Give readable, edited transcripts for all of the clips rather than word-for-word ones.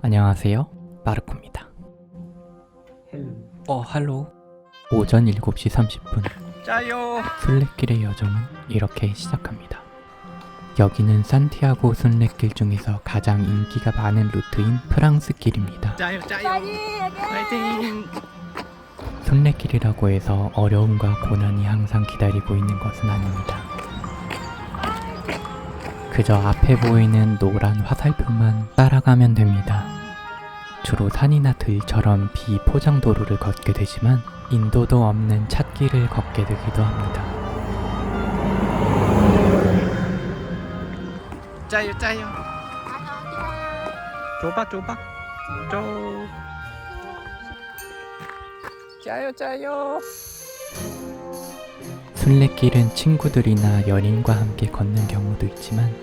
안녕하세요, 마르코입니다. 할로. 오전 7시 30분 짜요. 순례길의 여정은 이렇게 시작합니다. 여기는 산티아고 순례길 중에서 가장 인기가 많은 루트인 프랑스 길입니다. 짜요. 파이팅. 순례길이라고 해서 어려움과 고난이 항상 기다리고 있는 것은 아닙니다. 그저 앞에 보이는 노란 화살표만 따라가면 됩니다. 주로 산이나 들처럼 비포장도로를 걷게 되지만 인도도 없는 찻길을 걷게 되기도 합니다. 짜요. 줘봐. 짜요. 순례길은 친구들이나 연인과 함께 걷는 경우도 있지만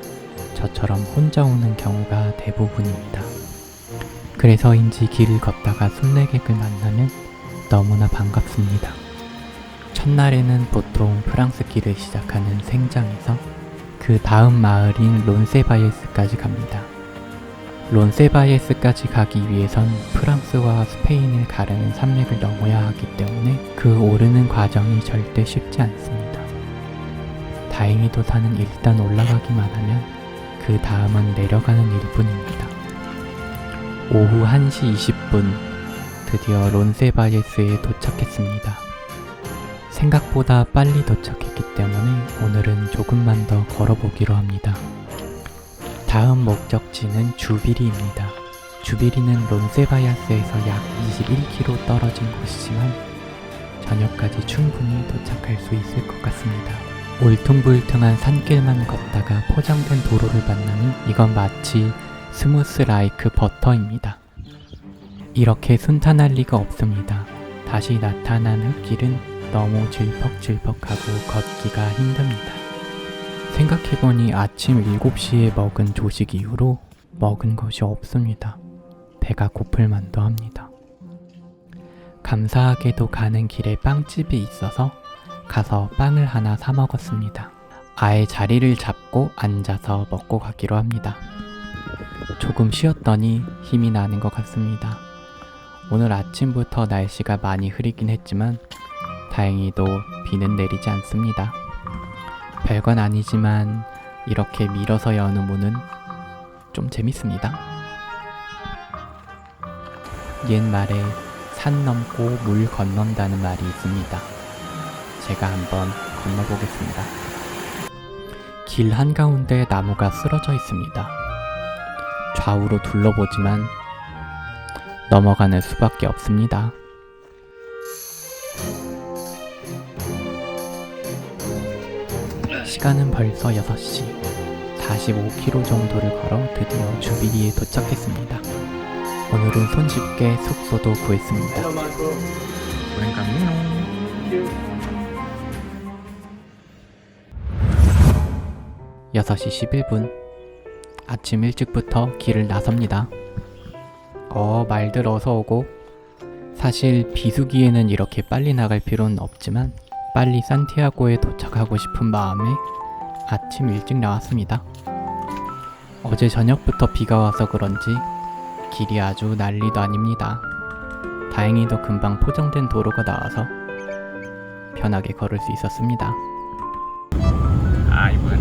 저처럼 혼자 오는 경우가 대부분입니다. 그래서인지 길을 걷다가 순례객을 만나면 너무나 반갑습니다. 첫날에는 보통 프랑스 길을 시작하는 생장에서 그 다음 마을인 론세바예스까지 갑니다. 론세바예스까지 가기 위해선 프랑스와 스페인을 가르는 산맥을 넘어야 하기 때문에 그 오르는 과정이 절대 쉽지 않습니다. 다행히도 산은 일단 올라가기만 하면 그 다음은 내려가는 일뿐입니다. 오후 1시 20분 드디어 론세바예스에 도착했습니다. 생각보다 빨리 도착했기 때문에 오늘은 조금만 더 걸어보기로 합니다. 다음 목적지는 주비리입니다. 주비리는 론세바야스에서 약 21km 떨어진 곳이지만 저녁까지 충분히 도착할 수 있을 것 같습니다. 울퉁불퉁한 산길만 걷다가 포장된 도로를 만나니 이건 마치 스무스 라이크 버터입니다. 이렇게 순탄할 리가 없습니다. 다시 나타난 흙길은 너무 질퍽질퍽하고 걷기가 힘듭니다. 생각해보니 아침 7시에 먹은 조식 이후로 먹은 것이 없습니다. 배가 고플 만도 합니다. 감사하게도 가는 길에 빵집이 있어서 가서 빵을 하나 사 먹었습니다. 아예 자리를 잡고 앉아서 먹고 가기로 합니다. 조금 쉬었더니 힘이 나는 것 같습니다. 오늘 아침부터 날씨가 많이 흐리긴 했지만 다행히도 비는 내리지 않습니다. 별건 아니지만 이렇게 밀어서 여는 문은 좀 재밌습니다. 옛말에 산 넘고 물 건넌다는 말이 있습니다. 제가 한번 건너보겠습니다. 길 한가운데 나무가 쓰러져 있습니다. 좌우로 둘러보지만 넘어가는 수밖에 없습니다. 시간은 벌써 6시. 45km 정도를 걸어 드디어 주비리에 도착했습니다. 오늘은 손쉽게 숙소도 구했습니다. 오랜만이요. 6시 11분 아침 일찍부터 길을 나섭니다. 말들 어서 오고. 사실 비수기에는 이렇게 빨리 나갈 필요는 없지만 빨리 산티아고에 도착하고 싶은 마음에 아침 일찍 나왔습니다. 어제 저녁부터 비가 와서 그런지 길이 아주 난리도 아닙니다. 다행히도 금방 포장된 도로가 나와서 편하게 걸을 수 있었습니다. 이분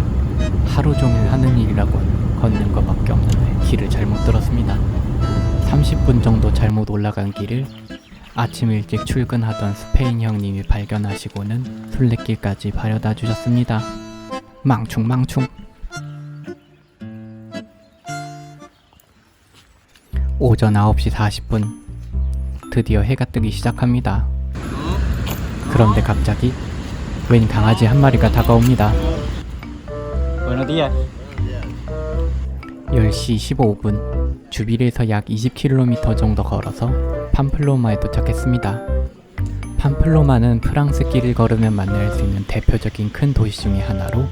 하루 종일 하는 일이라고 걷는 것밖에 없는데 길을 잘못 들었습니다. 30분 정도 잘못 올라간 길을 아침 일찍 출근하던 스페인 형님이 발견하시고는 순례길까지 바려다 주셨습니다. 망충. 오전 9시 40분 드디어 해가 뜨기 시작합니다. 그런데 갑자기 웬 강아지 한 마리가 다가옵니다. Buenos días. 10시 15분 주비리에서 약 20km 정도 걸어서 팜플로마에 도착했습니다. 팜플로마는 프랑스 길을 걸으면 만날 수 있는 대표적인 큰 도시 중의 하나로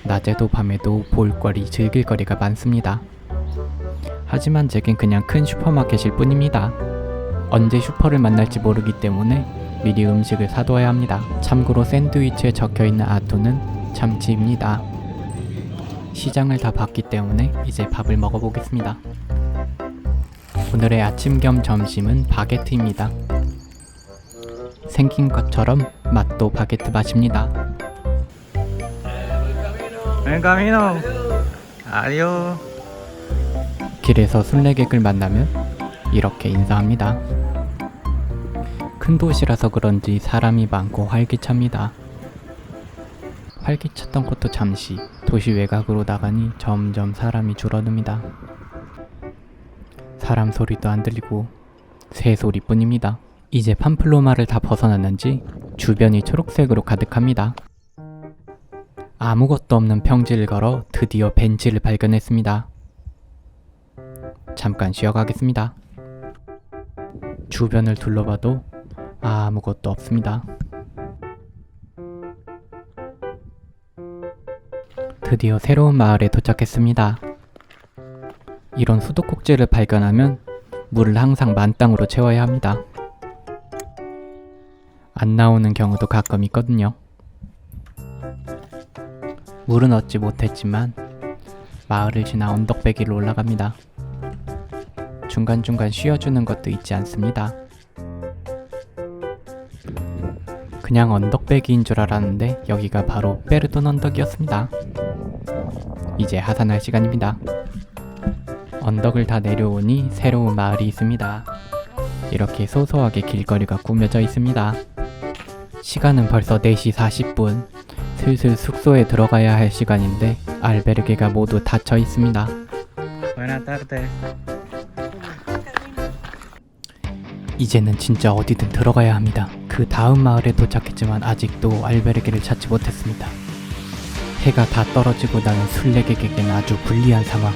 낮에도 밤에도 볼거리, 즐길 거리가 많습니다. 하지만 제겐 그냥 큰 슈퍼마켓일 뿐입니다. 언제 슈퍼를 만날지 모르기 때문에 미리 음식을 사둬야 합니다. 참고로 샌드위치에 적혀있는 아토는 참치입니다. 시장을 다 봤기 때문에 이제 밥을 먹어보겠습니다. 오늘의 아침 겸 점심은 바게트입니다. 생긴 것처럼 맛도 바게트 맛입니다. Buen camino. Adiós. 길에서 순례객을 만나면 이렇게 인사합니다. 큰 도시라서 그런지 사람이 많고 활기찹니다. 활기찼던 것도 잠시 도시 외곽으로 나가니 점점 사람이 줄어듭니다. 사람 소리도 안 들리고 새 소리뿐입니다. 이제 팜플로마를 다 벗어났는지 주변이 초록색으로 가득합니다. 아무것도 없는 평지를 걸어 드디어 벤치를 발견했습니다. 잠깐 쉬어가겠습니다. 주변을 둘러봐도 아무것도 없습니다. 드디어 새로운 마을에 도착했습니다. 이런 수도꼭지를 발견하면 물을 항상 만땅으로 채워야 합니다. 안 나오는 경우도 가끔 있거든요. 물은 얻지 못했지만 마을을 지나 언덕배기를 올라갑니다. 중간중간 쉬어주는 것도 있지 않습니다. 그냥 언덕배기인 줄 알았는데 여기가 바로 베르돈 언덕이었습니다. 이제 하산할 시간입니다. 언덕을 다 내려오니 새로운 마을이 있습니다. 이렇게 소소하게 길거리가 꾸며져 있습니다. 시간은 벌써 4시 40분. 슬슬 숙소에 들어가야 할 시간인데 알베르게가 모두 닫혀 있습니다. Buenas tardes. 이제는 진짜 어디든 들어가야 합니다. 그 다음 마을에 도착했지만 아직도 알베르게를 찾지 못했습니다. 해가 다 떨어지고 나는 순례객에게는 아주 불리한 상황.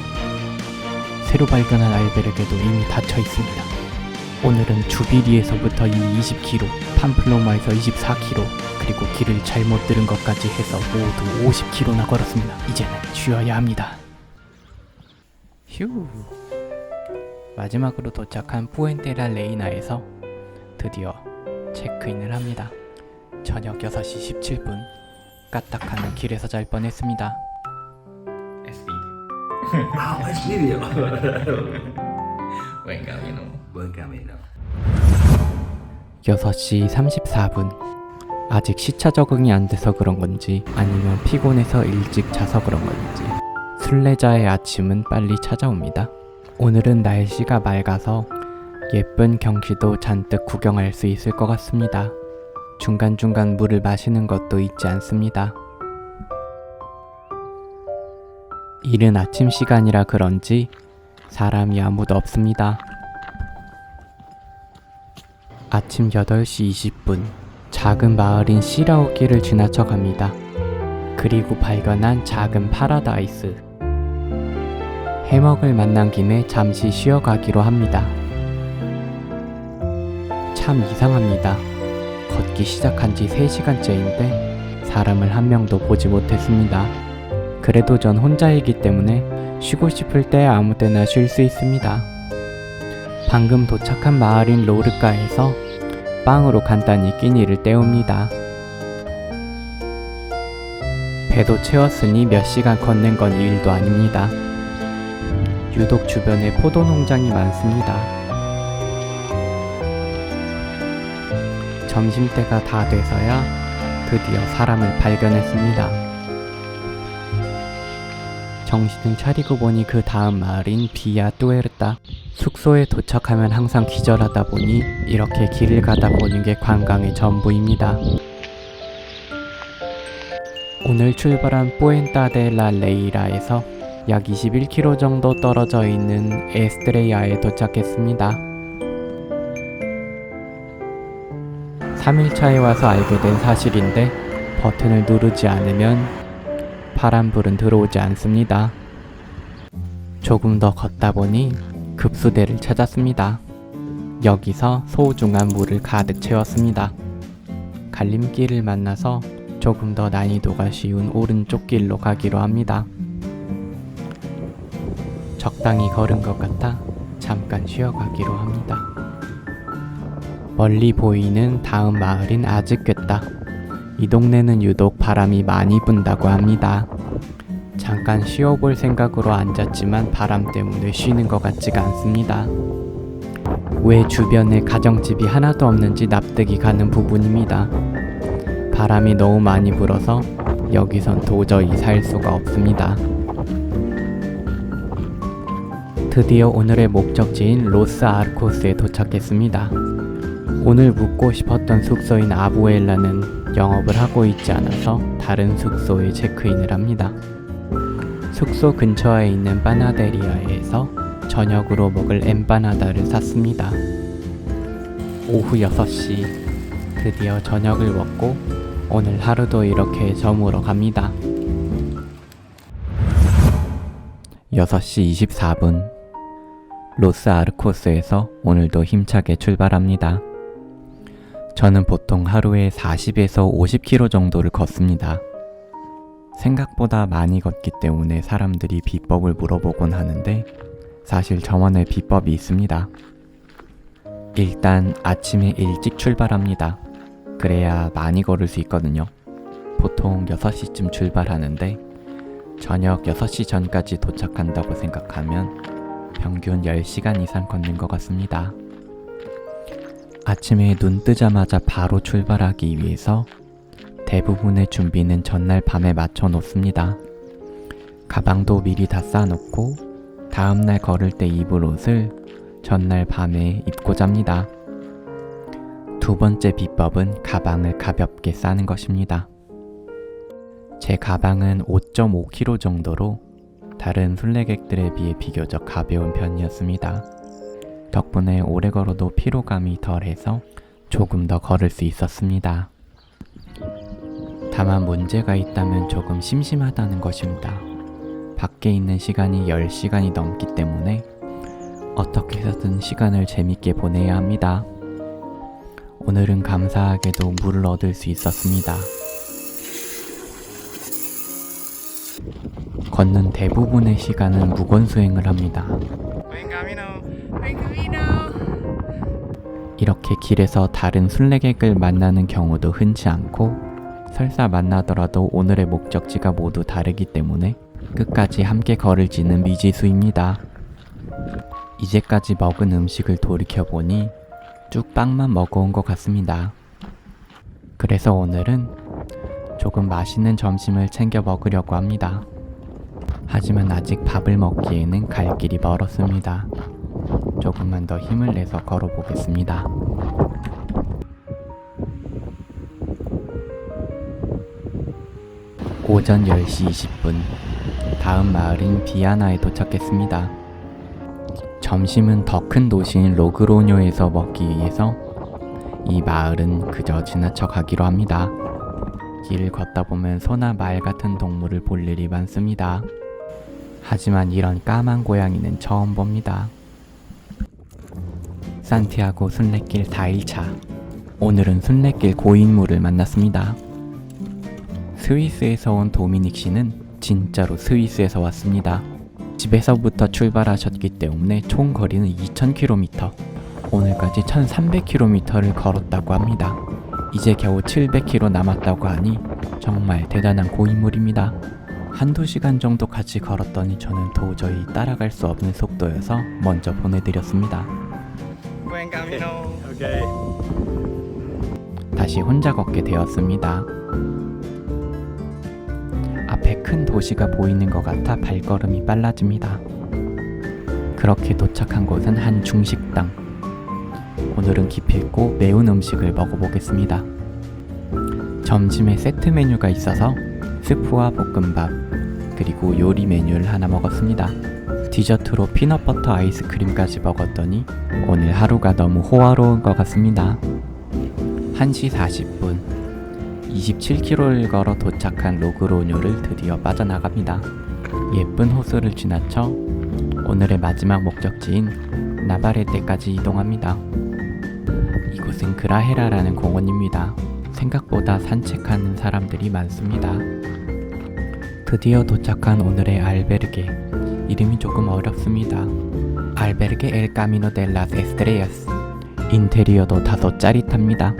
새로 발견한 알베르게도 이미 닫혀 있습니다. 오늘은 주비리에서부터 이미 20km, 팜플로마에서 24km, 그리고 길을 잘못 들은 것까지 해서 모두 50km나 걸었습니다. 이제는 쉬어야 합니다. 휴. 마지막으로 도착한 푸엔테라 레이나에서 드디어 체크인을 합니다. 저녁 6시 17분. 까딱하면 길에서 잘 뻔했습니다. Ah, es vídeo. Buen camino. Buen camino. 6시 34분. 아직 시차 적응이 안 돼서 그런 건지 아니면 피곤해서 일찍 자서 그런 건지 순례자의 아침은 빨리 찾아옵니다. 오늘은 날씨가 맑아서 예쁜 경치도 잔뜩 구경할 수 있을 것 같습니다. 중간중간 물을 마시는 것도 잊지 않습니다. 이른 아침 시간이라 그런지 사람이 아무도 없습니다. 아침 8시 20분. 작은 마을인 시라오길을 지나쳐 갑니다. 그리고 발견한 작은 파라다이스. 해먹을 만난 김에 잠시 쉬어가기로 합니다. 참 이상합니다. 걷기 시작한 지 3시간째인데 사람을 한 명도 보지 못했습니다. 그래도 전 혼자이기 때문에 쉬고 싶을 때 아무 때나 쉴 수 있습니다. 방금 도착한 마을인 로르카에서 빵으로 간단히 끼니를 때웁니다. 배도 채웠으니 몇 시간 걷는 건 일도 아닙니다. 유독 주변에 포도 농장이 많습니다. 점심때가 다 돼서야 드디어 사람을 발견했습니다. 정신을 차리고 보니 그 다음 마을인 비아 뚜에르타. 숙소에 도착하면 항상 기절하다 보니 이렇게 길을 가다 보는 게 관광의 전부입니다. 오늘 출발한 뿌엔타데라 레이라에서 약 21km 정도 떨어져 있는 에스트레야에 도착했습니다. 3일차에 와서 알게 된 사실인데 버튼을 누르지 않으면 파란불은 들어오지 않습니다. 조금 더 걷다 보니 급수대를 찾았습니다. 여기서 소중한 물을 가득 채웠습니다. 갈림길을 만나서 조금 더 난이도가 쉬운 오른쪽 길로 가기로 합니다. 적당히 걸은 것 같아 잠깐 쉬어가기로 합니다. 멀리 보이는 다음 마을인 아즈꿰타. 이 동네는 유독 바람이 많이 분다고 합니다. 잠깐 쉬어볼 생각으로 앉았지만 바람 때문에 쉬는 것 같지가 않습니다. 왜 주변에 가정집이 하나도 없는지 납득이 가는 부분입니다. 바람이 너무 많이 불어서 여기선 도저히 살 수가 없습니다. 드디어 오늘의 목적지인 로스 아르코스에 도착했습니다. 오늘 묵고 싶었던 숙소인 아부엘라는 영업을 하고 있지 않아서 다른 숙소에 체크인을 합니다. 숙소 근처에 있는 파나데리아에서 저녁으로 먹을 엠파나다를 샀습니다. 오후 6시 드디어 저녁을 먹고 오늘 하루도 이렇게 저물어 갑니다. 6시 24분 로스 아르코스에서 오늘도 힘차게 출발합니다. 저는 보통 하루에 40에서 50km 정도를 걷습니다. 생각보다 많이 걷기 때문에 사람들이 비법을 물어보곤 하는데 사실 저만의 비법이 있습니다. 일단 아침에 일찍 출발합니다. 그래야 많이 걸을 수 있거든요. 보통 6시쯤 출발하는데 저녁 6시 전까지 도착한다고 생각하면 평균 10시간 이상 걷는 것 같습니다. 아침에 눈 뜨자마자 바로 출발하기 위해서 대부분의 준비는 전날 밤에 맞춰 놓습니다. 가방도 미리 다 싸놓고 다음날 걸을 때 입을 옷을 전날 밤에 입고 잡니다. 두 번째 비법은 가방을 가볍게 싸는 것입니다. 제 가방은 5.5kg 정도로 다른 순례객들에 비해 비교적 가벼운 편이었습니다. 덕분에 오래 걸어도 피로감이 덜해서 조금 더 걸을 수 있었습니다. 다만 문제가 있다면 조금 심심하다는 것입니다. 밖에 있는 시간이 10시간이 넘기 때문에 어떻게 해서든 시간을 재밌게 보내야 합니다. 오늘은 감사하게도 물을 얻을 수 있었습니다. 걷는 대부분의 시간은 무건수행을 합니다. 이렇게 길에서 다른 순례객을 만나는 경우도 흔치 않고 설사 만나더라도 오늘의 목적지가 모두 다르기 때문에 끝까지 함께 걸을지는 미지수입니다. 이제까지 먹은 음식을 돌이켜보니 쭉 빵만 먹어온 것 같습니다. 그래서 오늘은 조금 맛있는 점심을 챙겨 먹으려고 합니다. 하지만 아직 밥을 먹기에는 갈 길이 멀었습니다. 조금만 더 힘을 내서 걸어보겠습니다. 오전 10시 20분 다음 마을인 비아나에 도착했습니다. 점심은 더 큰 도시인 로그로뇨에서 먹기 위해서 이 마을은 그저 지나쳐 가기로 합니다. 길을 걷다 보면 소나 말 같은 동물을 볼 일이 많습니다. 하지만 이런 까만 고양이는 처음 봅니다. 산티아고 순례길 4일차. 오늘은 순례길 고인물을 만났습니다. 스위스에서 온 도미닉 씨는 진짜로 스위스에서 왔습니다. 집에서부터 출발하셨기 때문에 총 거리는 2000km, 오늘까지 1300km를 걸었다고 합니다. 이제 겨우 700km 남았다고 하니 정말 대단한 고인물입니다. 한두 시간 정도 같이 걸었더니 저는 도저히 따라갈 수 없는 속도여서 먼저 보내드렸습니다. 다시 혼자 걷게 되었습니다. 앞에 큰 도시가 보이는 것 같아 발걸음이 빨라집니다. 그렇게 도착한 곳은 한 중식당. 오늘은 기필코 매운 음식을 먹어보겠습니다. 점심에 세트 메뉴가 있어서 스프와 볶음밥, 그리고 요리 메뉴를 하나 먹었습니다. 디저트로 피넛버터 아이스크림까지 먹었더니 오늘 하루가 너무 호화로운 것 같습니다. 1시 40분 27km를 걸어 도착한 로그로뇨를 드디어 빠져나갑니다. 예쁜 호수를 지나쳐 오늘의 마지막 목적지인 나바레테까지 이동합니다. 이곳은 그라헤라라는 공원입니다. 생각보다 산책하는 사람들이 많습니다. 드디어 도착한 오늘의 알베르게. 이름이 조금 어렵습니다. 알베르게 엘 카미노 델 라스 에스트레야스. 인테리어도 다소 짜릿합니다.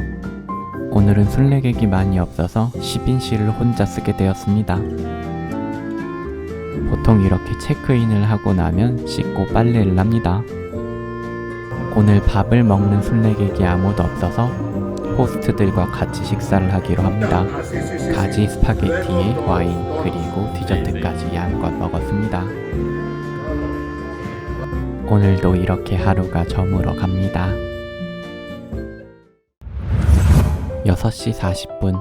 오늘은 순례객이 많이 없어서 10인실을 혼자 쓰게 되었습니다. 보통 이렇게 체크인을 하고 나면 씻고 빨래를 합니다. 오늘 밥을 먹는 순례객이 아무도 없어서 호스트들과 같이 식사를 하기로 합니다. 가지 스파게티에 와인 그리고 디저트까지 양껏 먹었습니다. 오늘도 이렇게 하루가 저물어 갑니다. 6시 40분.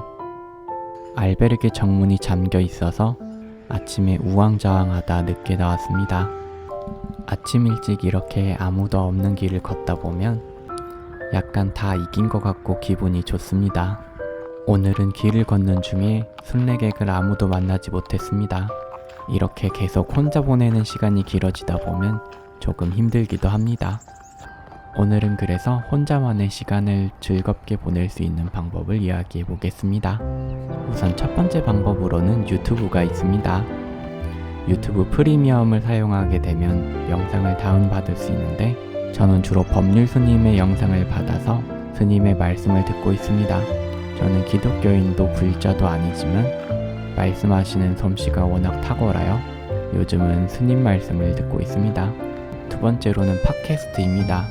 알베르게 정문이 잠겨 있어서 아침에 우왕좌왕하다 늦게 나왔습니다. 아침 일찍 이렇게 아무도 없는 길을 걷다 보면 약간 다 이긴 것 같고 기분이 좋습니다. 오늘은 길을 걷는 중에 순례객을 아무도 만나지 못했습니다. 이렇게 계속 혼자 보내는 시간이 길어지다 보면 조금 힘들기도 합니다. 오늘은 그래서 혼자만의 시간을 즐겁게 보낼 수 있는 방법을 이야기해 보겠습니다. 우선 첫 번째 방법으로는 유튜브가 있습니다. 유튜브 프리미엄을 사용하게 되면 영상을 다운받을 수 있는데 저는 주로 법률 스님의 영상을 받아서 스님의 말씀을 듣고 있습니다. 저는 기독교인도 불자도 아니지만 말씀하시는 솜씨가 워낙 탁월하여 요즘은 스님 말씀을 듣고 있습니다. 두 번째로는 팟캐스트입니다.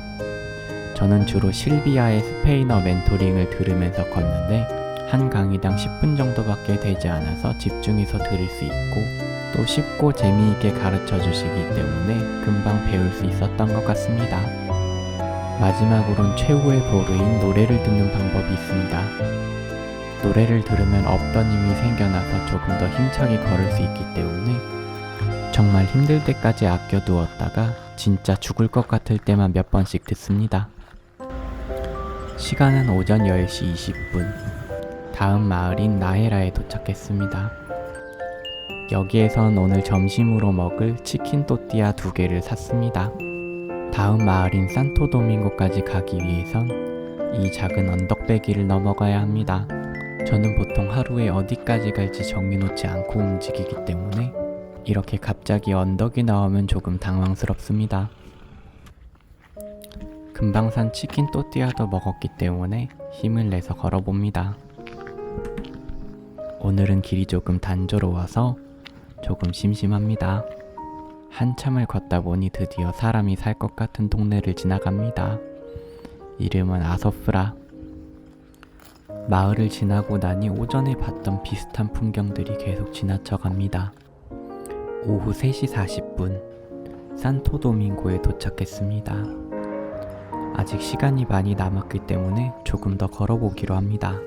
저는 주로 실비아의 스페인어 멘토링을 들으면서 걷는데 한 강의당 10분 정도밖에 되지 않아서 집중해서 들을 수 있고 또 쉽고 재미있게 가르쳐 주시기 때문에 금방 배울 수 있었던 것 같습니다. 마지막으론 최후의 보루인 노래를 듣는 방법이 있습니다. 노래를 들으면 없던 힘이 생겨나서 조금 더 힘차게 걸을 수 있기 때문에 정말 힘들 때까지 아껴두었다가 진짜 죽을 것 같을 때만 몇 번씩 듣습니다. 시간은 오전 10시 20분. 다음 마을인 나헤라에 도착했습니다. 여기에선 오늘 점심으로 먹을 치킨 또띠아 2개를 샀습니다. 다음 마을인 산토도밍고까지 가기 위해선 이 작은 언덕배기를 넘어가야 합니다. 저는 보통 하루에 어디까지 갈지 정해놓지 않고 움직이기 때문에 이렇게 갑자기 언덕이 나오면 조금 당황스럽습니다. 금방 산 치킨 또띠아도 먹었기 때문에 힘을 내서 걸어봅니다. 오늘은 길이 조금 단조로워서 조금 심심합니다. 한참을 걷다 보니 드디어 사람이 살 것 같은 동네를 지나갑니다. 이름은 아소프라. 마을을 지나고 나니 오전에 봤던 비슷한 풍경들이 계속 지나쳐 갑니다. 오후 3시 40분 산토도밍고에 도착했습니다. 아직 시간이 많이 남았기 때문에 조금 더 걸어보기로 합니다.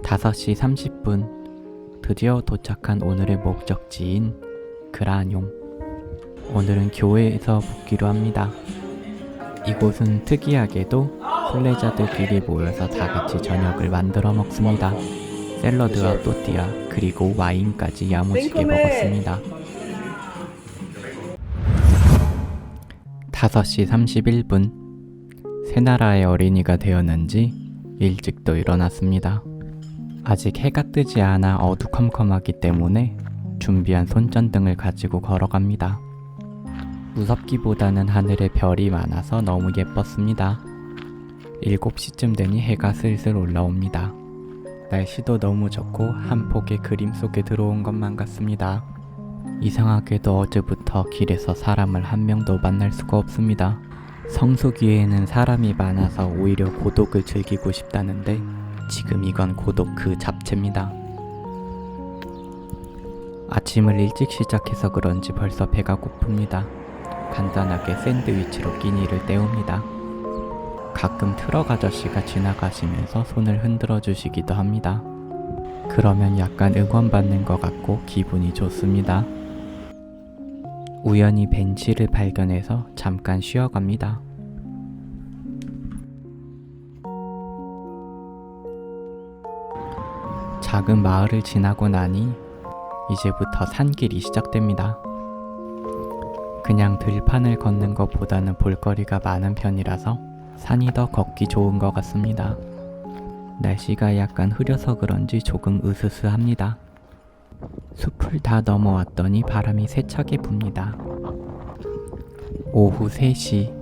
5시 30분 드디어 도착한 오늘의 목적지인 그라뇽. 오늘은 교회에서 묵기로 합니다. 이곳은 특이하게도 순례자들끼리 모여서 다 같이 저녁을 만들어 먹습니다. 샐러드와 또띠아 그리고 와인까지 야무지게 먹었습니다. 5시 31분 새 나라의 어린이가 되었는지 일찍도 일어났습니다. 아직 해가 뜨지 않아 어두컴컴하기 때문에 준비한 손전등을 가지고 걸어갑니다. 무섭기보다는 하늘에 별이 많아서 너무 예뻤습니다. 7시쯤 되니 해가 슬슬 올라옵니다. 날씨도 너무 좋고 한 폭의 그림 속에 들어온 것만 같습니다. 이상하게도 어제부터 길에서 사람을 한 명도 만날 수가 없습니다. 성수기에는 사람이 많아서 오히려 고독을 즐기고 싶다는데 지금 이건 고독 그 잡채입니다. 아침을 일찍 시작해서 그런지 벌써 배가 고픕니다. 간단하게 샌드위치로 끼니를 때웁니다. 가끔 트럭 아저씨가 지나가시면서 손을 흔들어 주시기도 합니다. 그러면 약간 응원받는 것 같고 기분이 좋습니다. 우연히 벤치를 발견해서 잠깐 쉬어갑니다. 작은 마을을 지나고 나니 이제부터 산길이 시작됩니다. 그냥 들판을 걷는 것보다는 볼거리가 많은 편이라서 산이 더 걷기 좋은 것 같습니다. 날씨가 약간 흐려서 그런지 조금 으스스합니다. 숲을 다 넘어왔더니 바람이 세차게 붑니다. 오후 3시,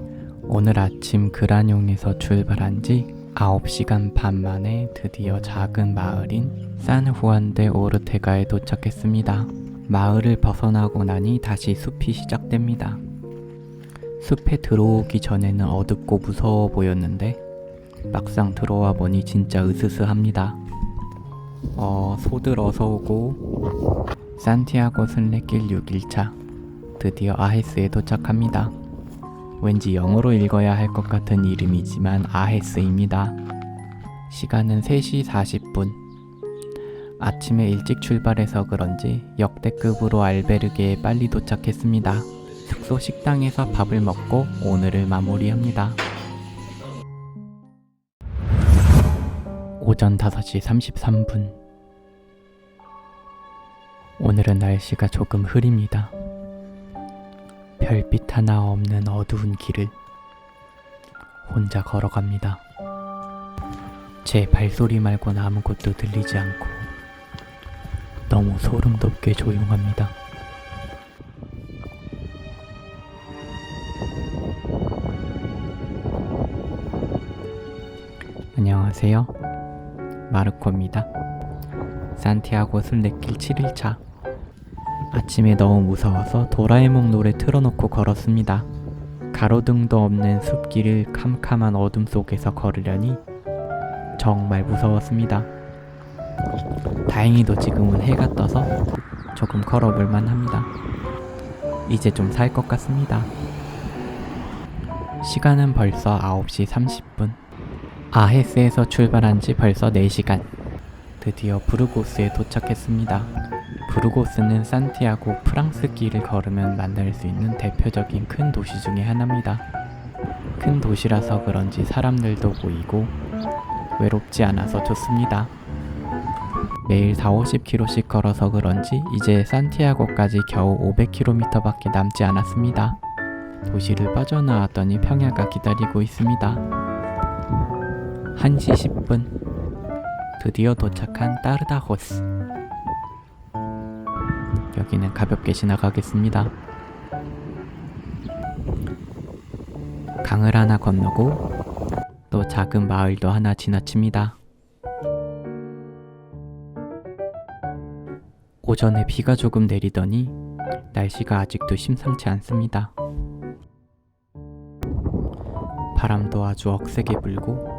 오늘 아침 그라뇽에서 출발한 지 9시간 반 만에 드디어 작은 마을인 산후안데 오르테가에 도착했습니다. 마을을 벗어나고 나니 다시 숲이 시작됩니다. 숲에 들어오기 전에는 어둡고 무서워 보였는데 막상 들어와 보니 진짜 으스스합니다. 소들 어서오고. 산티아고 순례길 6일차 드디어 아헤스에 도착합니다. 왠지 영어로 읽어야 할 것 같은 이름이지만 아헤스입니다. 시간은 3시 40분. 아침에 일찍 출발해서 그런지 역대급으로 알베르게에 빨리 도착했습니다. 숙소 식당에서 밥을 먹고 오늘을 마무리합니다. 오전 5시 33분. 오늘은 날씨가 조금 흐립니다. 별빛 하나 없는 어두운 길을 혼자 걸어갑니다. 제 발소리 말고는 아무것도 들리지 않고 너무 소름 돋게 조용합니다. 안녕하세요. 마르코입니다. 산티아고 순례길 7일차. 아침에 너무 무서워서 도라에몽 노래 틀어놓고 걸었습니다. 가로등도 없는 숲길을 캄캄한 어둠 속에서 걸으려니 정말 무서웠습니다. 다행히도 지금은 해가 떠서 조금 걸어볼만 합니다. 이제 좀 살 것 같습니다. 시간은 벌써 9시 30분. 아헤스에서 출발한 지 벌써 4시간. 드디어 부르고스에 도착했습니다. 부르고스는 산티아고 프랑스 길을 걸으면 만날 수 있는 대표적인 큰 도시 중에 하나입니다. 큰 도시라서 그런지 사람들도 보이고 외롭지 않아서 좋습니다. 매일 40-50km씩 걸어서 그런지 이제 산티아고까지 겨우 500km 밖에 남지 않았습니다. 도시를 빠져나왔더니 평야가 기다리고 있습니다. 1시 10분. 드디어 도착한 따르다호스. 여기는 가볍게 지나가겠습니다. 강을 하나 건너고 또 작은 마을도 하나 지나칩니다. 오전에 비가 조금 내리더니 날씨가 아직도 심상치 않습니다. 바람도 아주 억세게 불고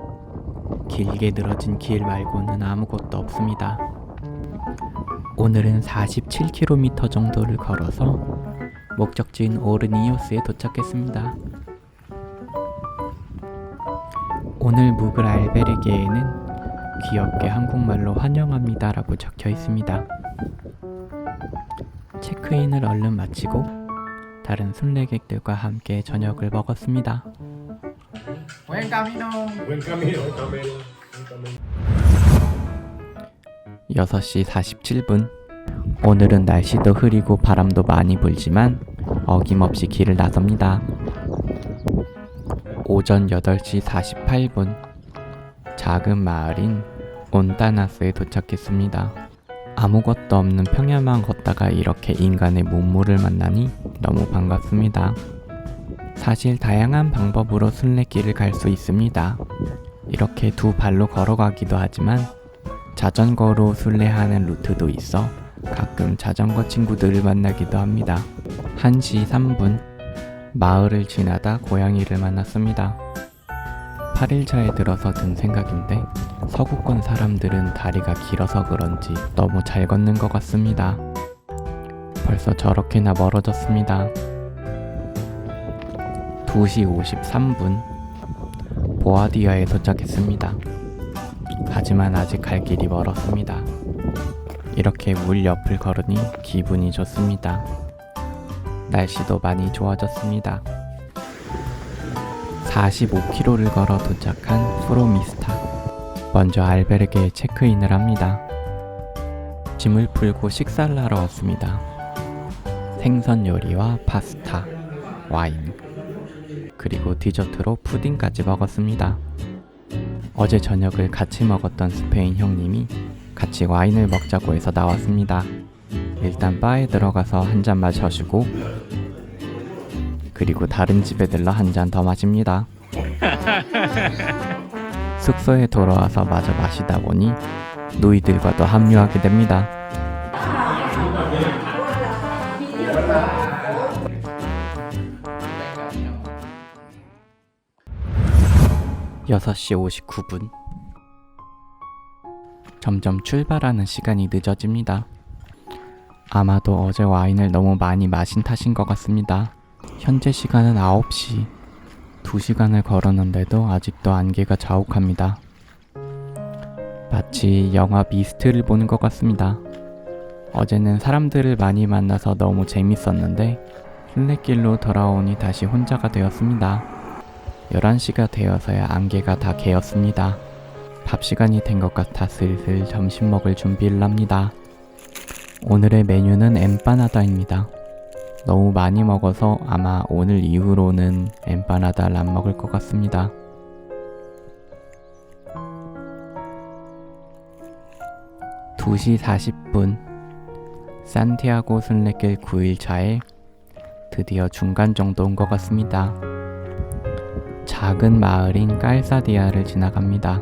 길게 늘어진 길 말고는 아무것도 없습니다. 오늘은 47km 정도를 걸어서 목적지인 오르니오스에 도착했습니다. 오늘 묵을 알베르게에는 귀엽게 한국말로 환영합니다 라고 적혀 있습니다. 체크인을 얼른 마치고 다른 순례객들과 함께 저녁을 먹었습니다. Buen camino. 6시 47분. 오늘은 날씨도 흐리고 바람도 많이 불지만 어김없이 길을 나섭니다. 오전 8시 48분. 작은 마을인 온타나스에 도착했습니다. 아무것도 없는 평야만 걷다가 이렇게 인간의 문물을 만나니 너무 반갑습니다. 사실 다양한 방법으로 순례길을 갈 수 있습니다. 이렇게 두 발로 걸어가기도 하지만 자전거로 순례하는 루트도 있어 가끔 자전거 친구들을 만나기도 합니다. 1시 3분. 마을을 지나다 고양이를 만났습니다. 8일차에 들어서 든 생각인데 서구권 사람들은 다리가 길어서 그런지 너무 잘 걷는 것 같습니다. 벌써 저렇게나 멀어졌습니다. 2시 53분. 보아디아에 도착했습니다. 하지만 아직 갈 길이 멀었습니다. 이렇게 물 옆을 걸으니 기분이 좋습니다. 날씨도 많이 좋아졌습니다. 45km를 걸어 도착한 프로미스타. 먼저 알베르게에 체크인을 합니다. 짐을 풀고 식사를 하러 왔습니다. 생선 요리와 파스타, 와인, 그리고 디저트로 푸딩까지 먹었습니다. 어제 저녁을 같이 먹었던 스페인 형님이 같이 와인을 먹자고 해서 나왔습니다. 일단 바에 들어가서 한 잔 마셔주고 그리고 다른 집에 들러 한 잔 더 마십니다. 숙소에 돌아와서 마저 마시다 보니 누이들과도 합류하게 됩니다. 6시 59분. 점점 출발하는 시간이 늦어집니다. 아마도 어제 와인을 너무 많이 마신 탓인 것 같습니다. 현재 시간은 9시. 2시간을 걸었는데도 아직도 안개가 자욱합니다. 마치 영화 미스트를 보는 것 같습니다. 어제는 사람들을 많이 만나서 너무 재밌었는데 순례길로 돌아오니 다시 혼자가 되었습니다. 11시가 되어서야 안개가 다 개었습니다. 밥 시간이 된 것 같아 슬슬 점심 먹을 준비를 합니다. 오늘의 메뉴는 엠파나다입니다. 너무 많이 먹어서 아마 오늘 이후로는 엠파나다를 안 먹을 것 같습니다. (2시 40분) 산티아고 순례길 9일차에 드디어 중간 정도 온 것 같습니다. 작은 마을인 깔사디아를 지나갑니다.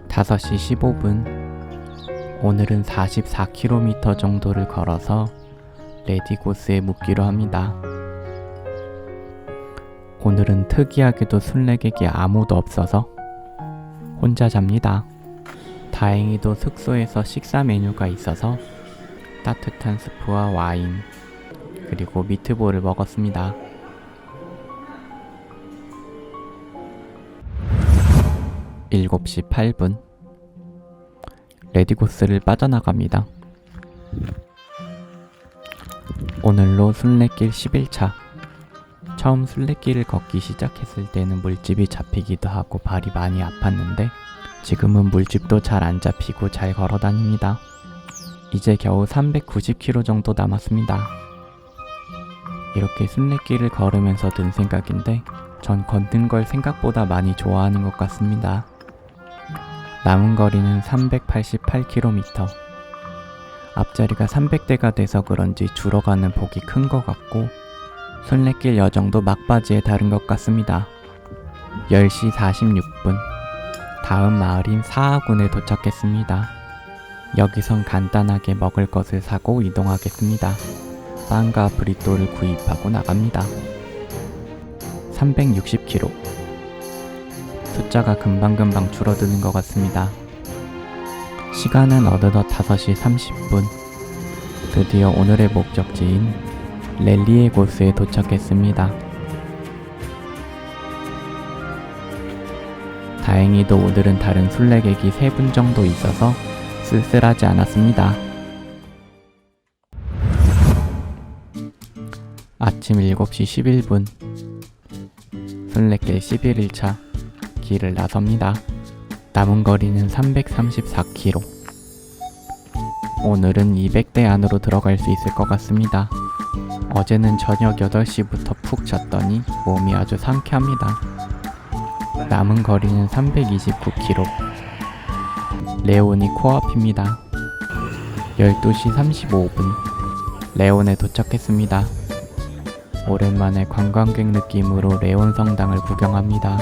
5시 15분. 오늘은 44km 정도를 걸어서 레디고스에 묵기로 합니다. 오늘은 특이하게도 순례객이 아무도 없어서 혼자 잡니다. 다행히도 숙소에서 식사 메뉴가 있어서 따뜻한 스프와 와인 그리고 미트볼을 먹었습니다. 7시 8분. 레디고스를 빠져나갑니다. 오늘로 순례길 11차. 처음 순례길을 걷기 시작했을 때는 물집이 잡히기도 하고 발이 많이 아팠는데 지금은 물집도 잘 안 잡히고 잘 걸어 다닙니다. 이제 겨우 390km 정도 남았습니다. 이렇게 순례길을 걸으면서 든 생각인데 전 걷는 걸 생각보다 많이 좋아하는 것 같습니다. 남은 거리는 388km. 앞자리가 300대가 돼서 그런지 줄어가는 폭이 큰 것 같고 순례길 여정도 막바지에 다른 것 같습니다. 10시 46분. 다음 마을인 사하군에 도착했습니다. 여기선 간단하게 먹을 것을 사고 이동하겠습니다. 빵과 브리또를 구입하고 나갑니다. 360km. 숫자가 금방금방 줄어드는 것 같습니다. 시간은 어느덧 5시 30분. 드디어 오늘의 목적지인 렐리에고스에 도착했습니다. 다행히도 오늘은 다른 순례객이 3분 정도 있어서 쓸쓸하지 않았습니다. 아침 7시 11분. 순례길 11일차 길을 나섭니다. 남은 거리는 334km. 오늘은 200대 안으로 들어갈 수 있을 것 같습니다. 어제는 저녁 8시부터 푹 잤더니 몸이 아주 상쾌합니다. 남은 거리는 329km. 레온이 코앞입니다. 12시 35분. 레온에 도착했습니다. 오랜만에 관광객 느낌으로 레온 성당을 구경합니다.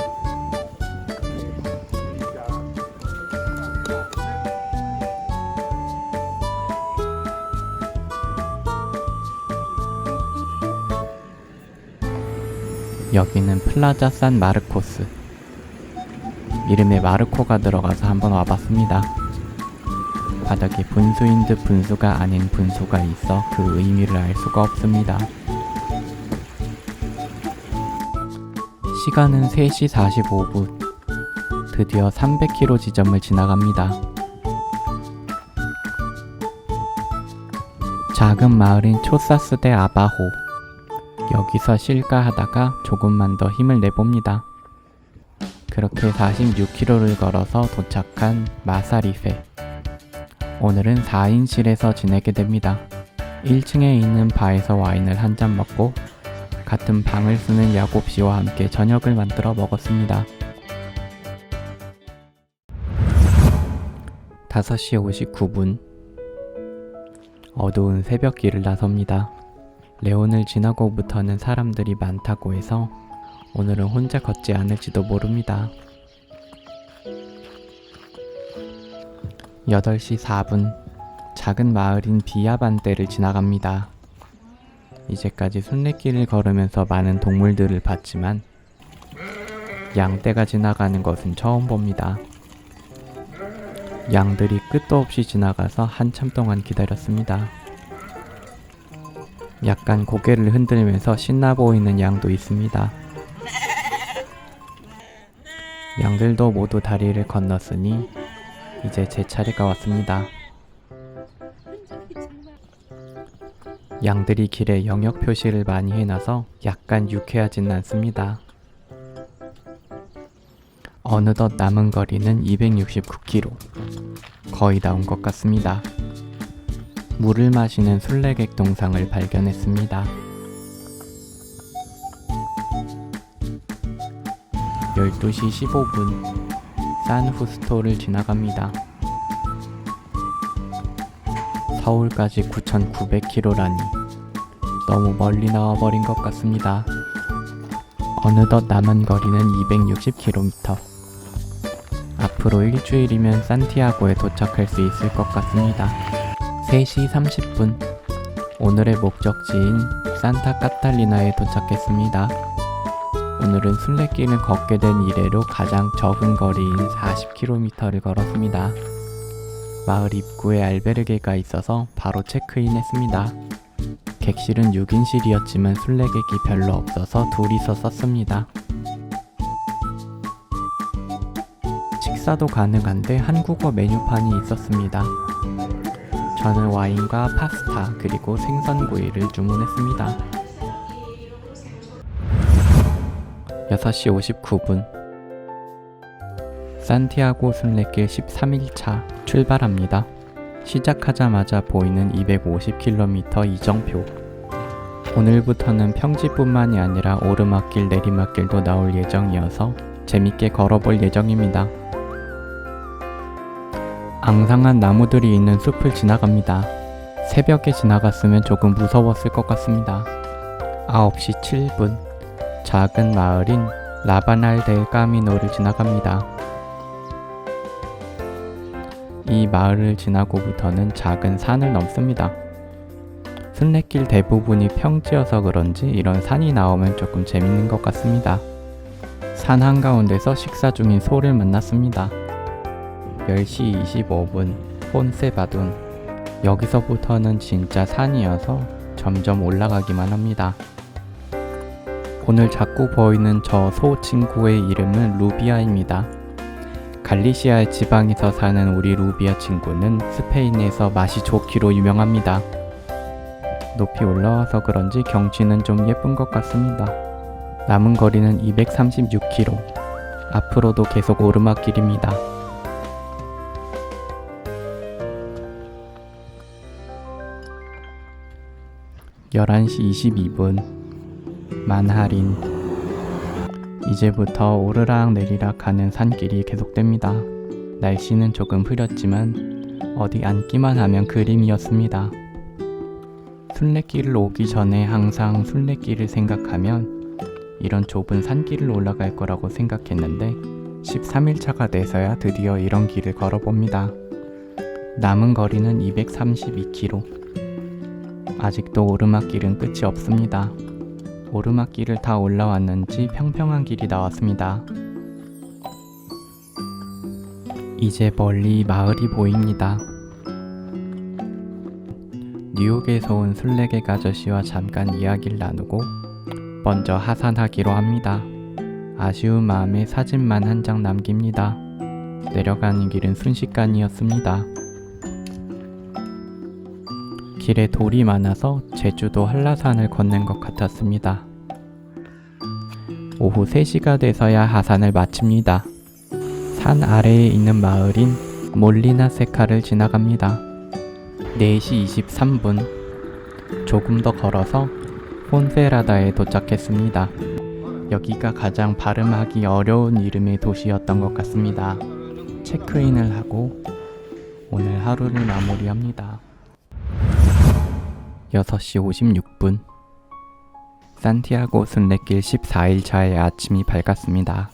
여기는 플라자 산 마르코스. 이름에 마르코가 들어가서 한번 와봤습니다. 바닥에 분수인 듯 분수가 아닌 분수가 있어 그 의미를 알 수가 없습니다. 시간은 3시 45분. 드디어 300km 지점을 지나갑니다. 작은 마을인 초사스 데 아바호. 여기서 쉴까 하다가 조금만 더 힘을 내봅니다. 그렇게 46km를 걸어서 도착한 마사리페. 오늘은 4인실에서 지내게 됩니다. 1층에 있는 바에서 와인을 한 잔 먹고 같은 방을 쓰는 야곱 씨와 함께 저녁을 만들어 먹었습니다. 5시 59분. 어두운 새벽길을 나섭니다. 레온을 지나고부터는 사람들이 많다고 해서 오늘은 혼자 걷지 않을지도 모릅니다. 8시 4분. 작은 마을인 비아반떼를 지나갑니다. 이제까지 순례길을 걸으면서 많은 동물들을 봤지만 양떼가 지나가는 것은 처음 봅니다. 양들이 끝도 없이 지나가서 한참 동안 기다렸습니다. 약간 고개를 흔들면서 신나 보이는 양도 있습니다. 양들도 모두 다리를 건넜으니 이제 제 차례가 왔습니다. 양들이 길에 영역 표시를 많이 해놔서 약간 유쾌하진 않습니다. 어느덧 남은 거리는 269km. 거의 다 온 것 같습니다. 물을 마시는 순례객 동상을 발견했습니다. 12시 15분 산후스토를 지나갑니다. 서울까지 9,900km라니 너무 멀리 나와버린 것 같습니다. 어느덧 남은 거리는 260km. 앞으로 일주일이면 산티아고에 도착할 수 있을 것 같습니다. 3시 30분 오늘의 목적지인 산타 카탈리나에 도착했습니다. 오늘은 순례길을 걷게 된 이래로 가장 적은 거리인 40km를 걸었습니다. 마을 입구에 알베르게가 있어서 바로 체크인했습니다. 객실은 6인실이었지만 순례객이 별로 없어서 둘이서 썼습니다. 식사도 가능한데 한국어 메뉴판이 있었습니다. 저는 와인과 파스타 그리고 생선구이를 주문했습니다. 6시 59분 산티아고 순례길 13일차 출발합니다. 시작하자마자 보이는 250km 이정표. 오늘부터는 평지뿐만이 아니라 오르막길 내리막길도 나올 예정이어서 재밌게 걸어볼 예정입니다. 앙상한 나무들이 있는 숲을 지나갑니다. 새벽에 지나갔으면 조금 무서웠을 것 같습니다. 9시 7분 작은 마을인 라바날 델 까미노를 지나갑니다. 이 마을을 지나고부터는 작은 산을 넘습니다. 순례길 대부분이 평지여서 그런지 이런 산이 나오면 조금 재밌는 것 같습니다. 산 한가운데서 식사 중인 소를 만났습니다. 10시 25분 폰세바둔. 여기서부터는 진짜 산이어서 점점 올라가기만 합니다. 오늘 자꾸 보이는 저 소 친구의 이름은 루비아입니다. 갈리시아 지방에서 사는 우리 루비아 친구는 스페인에서 맛이 좋기로 유명합니다. 높이 올라와서 그런지 경치는 좀 예쁜 것 같습니다. 남은 거리는 236km. 앞으로도 계속 오르막길입니다. (11시 22분) 만하린. 이제부터 오르락 내리락 하는 산길이 계속됩니다. 날씨는 조금 흐렸지만 어디 앉기만 하면 그림이었습니다. 순례길을 오기 전에 항상 순례길을 생각하면 이런 좁은 산길을 올라갈 거라고 생각했는데 13일차가 돼서야 드디어 이런 길을 걸어봅니다. 남은 거리는 232km. 아직도 오르막길은 끝이 없습니다. 오르막길을 다 올라왔는지 평평한 길이 나왔습니다. 이제 멀리 마을이 보입니다. 뉴욕에서 온 순례객 아저씨와 잠깐 이야기를 나누고 먼저 하산하기로 합니다. 아쉬운 마음에 사진만 한 장 남깁니다. 내려가는 길은 순식간이었습니다. 길에 돌이 많아서 제주도 한라산을 걷는 것 같았습니다. 오후 3시가 돼서야 하산을 마칩니다. 산 아래에 있는 마을인 몰리나세카를 지나갑니다. 4시 23분 조금 더 걸어서 폰페라다에 도착했습니다. 여기가 가장 발음하기 어려운 이름의 도시였던 것 같습니다. 체크인을 하고 오늘 하루를 마무리합니다. 6시 56분 산티아고 순례길 14일차의 아침이 밝았습니다.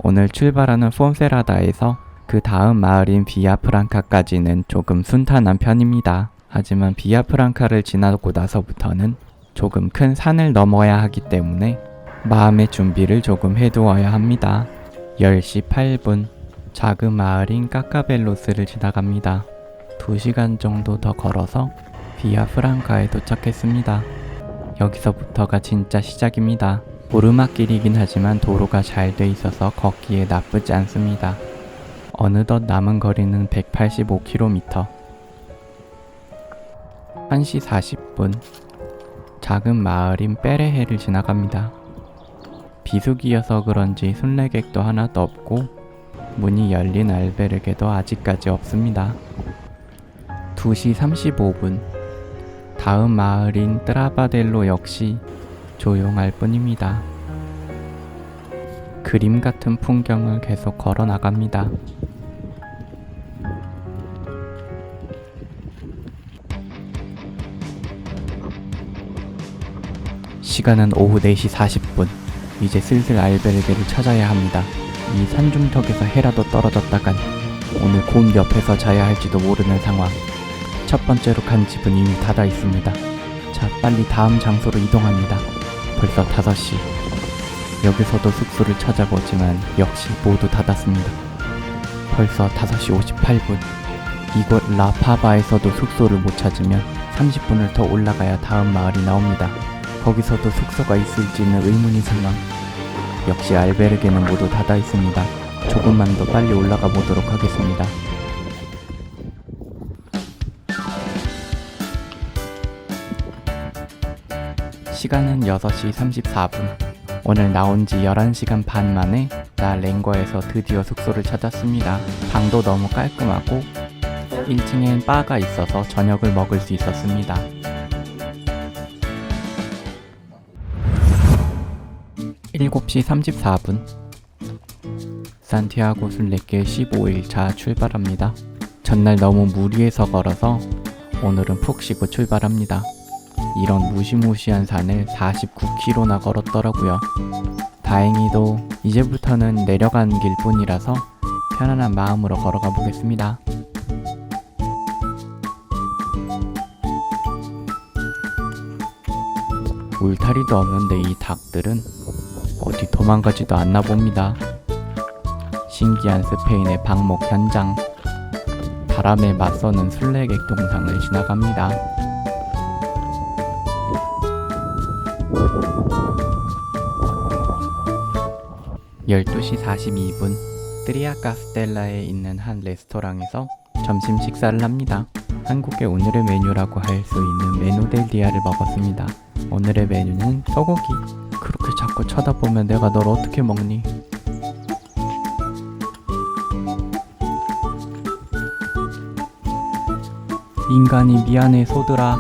오늘 출발하는 폰페라다에서 그 다음 마을인 비아프랑카까지는 조금 순탄한 편입니다. 하지만 비아프랑카를 지나고 나서부터는 조금 큰 산을 넘어야 하기 때문에 마음의 준비를 조금 해두어야 합니다. 10시 8분 작은 마을인 까까벨로스를 지나갑니다. 2시간 정도 더 걸어서 비아 프랑카에 도착했습니다. 여기서부터가 진짜 시작입니다. 오르막길이긴 하지만 도로가 잘 돼 있어서 걷기에 나쁘지 않습니다. 어느덧 남은 거리는 185km. 1시 40분 작은 마을인 빼레헤를 지나갑니다. 비수기여서 그런지 순례객도 하나도 없고 문이 열린 알베르게도 아직까지 없습니다. 2시 35분 다음 마을인 트라바델로 역시 조용할 뿐입니다. 그림 같은 풍경을 계속 걸어 나갑니다. 시간은 오후 4시 40분. 이제 슬슬 알베르게를 찾아야 합니다. 이 산중턱에서 해라도 떨어졌다간 오늘 곰 옆에서 자야 할지도 모르는 상황. 첫 번째로 간 집은 이미 닫아 있습니다. 자, 빨리 다음 장소로 이동합니다. 벌써 5시. 여기서도 숙소를 찾아보지만 역시 모두 닫았습니다. 벌써 5시 58분. 이곳 라파바에서도 숙소를 못 찾으면 30분을 더 올라가야 다음 마을이 나옵니다. 거기서도 숙소가 있을지는 의문인 상황. 역시 알베르게는 모두 닫아 있습니다. 조금만 더 빨리 올라가 보도록 하겠습니다. 시간은 6시 34분. 오늘 나온 지 11시간 반 만에 나 랭거에서 드디어 숙소를 찾았습니다. 방도 너무 깔끔하고 1층엔 바가 있어서 저녁을 먹을 수 있었습니다. (7시 34분) 산티아고 순례길 15일차 출발합니다. 전날 너무 무리해서 걸어서 오늘은 푹 쉬고 출발합니다. 이런 무시무시한 산을 49km나 걸었더라고요. 다행히도 이제부터는 내려가는 길뿐이라서 편안한 마음으로 걸어가 보겠습니다. 울타리도 없는데 이 닭들은 어디 도망가지도 않나 봅니다. 신기한 스페인의 방목 현장. 바람에 맞서는 순례객 동상을 지나갑니다. 12시 42분 트리아카스텔라에 있는 한 레스토랑에서 점심 식사를 합니다. 한국의 오늘의 메뉴라고 할 수 있는 메누델디아를 먹었습니다. 오늘의 메뉴는 소고기. 그렇게 자꾸 쳐다보면 내가 널 어떻게 먹니? 인간이 미안해 소들아.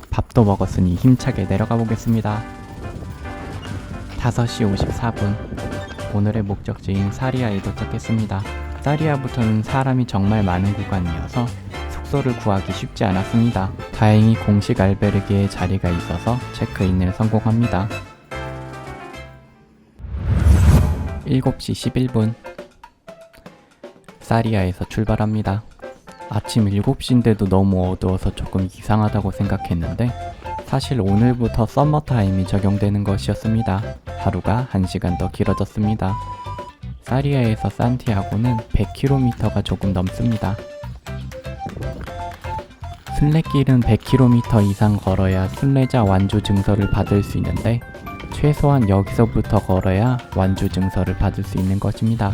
밥도 먹었으니 힘차게 내려가 보겠습니다. 5시 54분 오늘의 목적지인 사리아에 도착했습니다. 사리아부터는 사람이 정말 많은 구간이어서 숙소를 구하기 쉽지 않았습니다. 다행히 공식 알베르게에 자리가 있어서 체크인을 성공합니다. 7시 11분 사리아에서 출발합니다. 아침 7시인데도 너무 어두워서 조금 이상하다고 생각했는데 사실 오늘부터 썸머타임이 적용되는 것이었습니다. 하루가 1시간 더 길어졌습니다. 사리아에서 산티아고는 100km가 조금 넘습니다. 순례길은 100km 이상 걸어야 순례자 완주 증서를 받을 수 있는데 최소한 여기서부터 걸어야 완주 증서를 받을 수 있는 것입니다.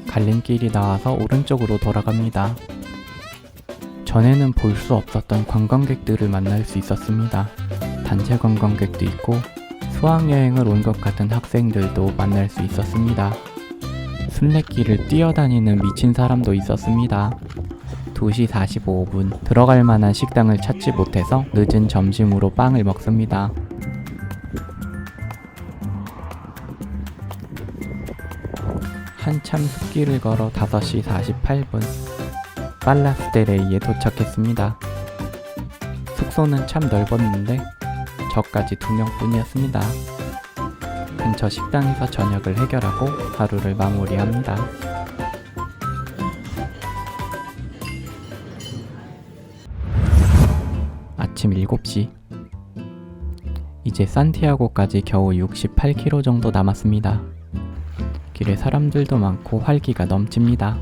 갈림길이 나와서 오른쪽으로 돌아갑니다. 전에는 볼 수 없었던 관광객들을 만날 수 있었습니다. 단체 관광객도 있고 수학여행을 온 것 같은 학생들도 만날 수 있었습니다. 순례길을 뛰어다니는 미친 사람도 있었습니다. 2시 45분 들어갈 만한 식당을 찾지 못해서 늦은 점심으로 빵을 먹습니다. 한참 숲길을 걸어 5시 48분 팔라스데레이에 도착했습니다. 숙소는 참 넓었는데 저까지 2명뿐이었습니다. 근처 식당에서 저녁을 해결하고 하루를 마무리합니다. 아침 7시. 이제 산티아고까지 겨우 68km 정도 남았습니다. 길에 사람들도 많고 활기가 넘칩니다.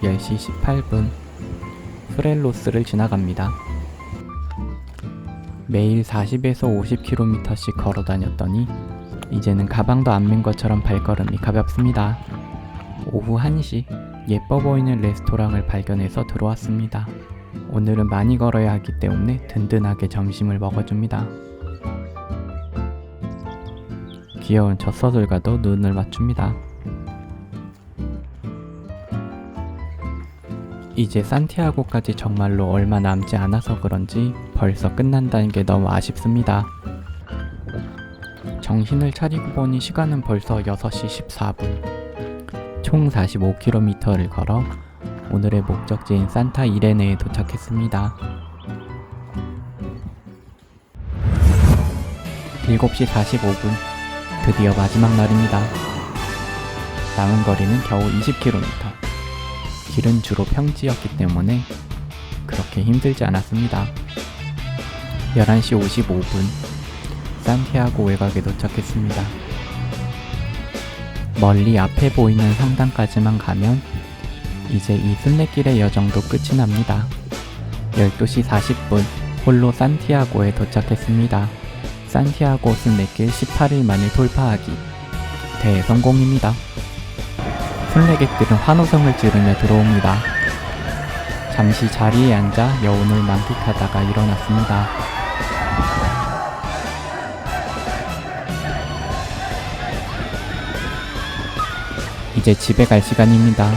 10시 18분 프렐로스를 지나갑니다. 매일 40에서 50km씩 걸어 다녔더니 이제는 가방도 안 맨 것처럼 발걸음이 가볍습니다. 오후 1시 예뻐 보이는 레스토랑을 발견해서 들어왔습니다. 오늘은 많이 걸어야 하기 때문에 든든하게 점심을 먹어줍니다. 귀여운 젖서들과도 눈을 맞춥니다. 이제 산티아고까지 정말로 얼마 남지 않아서 그런지 벌써 끝난다는 게 너무 아쉽습니다. 정신을 차리고 보니 시간은 벌써 6시 14분. 총 45km를 걸어 오늘의 목적지인 산타 이레네에 도착했습니다. 7시 45분. 드디어 마지막 날입니다. 남은 거리는 겨우 20km. 길은 주로 평지였기 때문에 그렇게 힘들지 않았습니다. 11시 55분 산티아고 외곽에 도착했습니다. 멀리 앞에 보이는 성당까지만 가면 이제 이 순례길의 여정도 끝이 납니다. 12시 40분 홀로 산티아고에 도착했습니다. 산티아고 순례길 18일 만에 돌파하기 대성공입니다. 순례객들은 환호성을 지르며 들어옵니다. 잠시 자리에 앉아 여운을 만끽하다가 일어났습니다. 이제 집에 갈 시간입니다.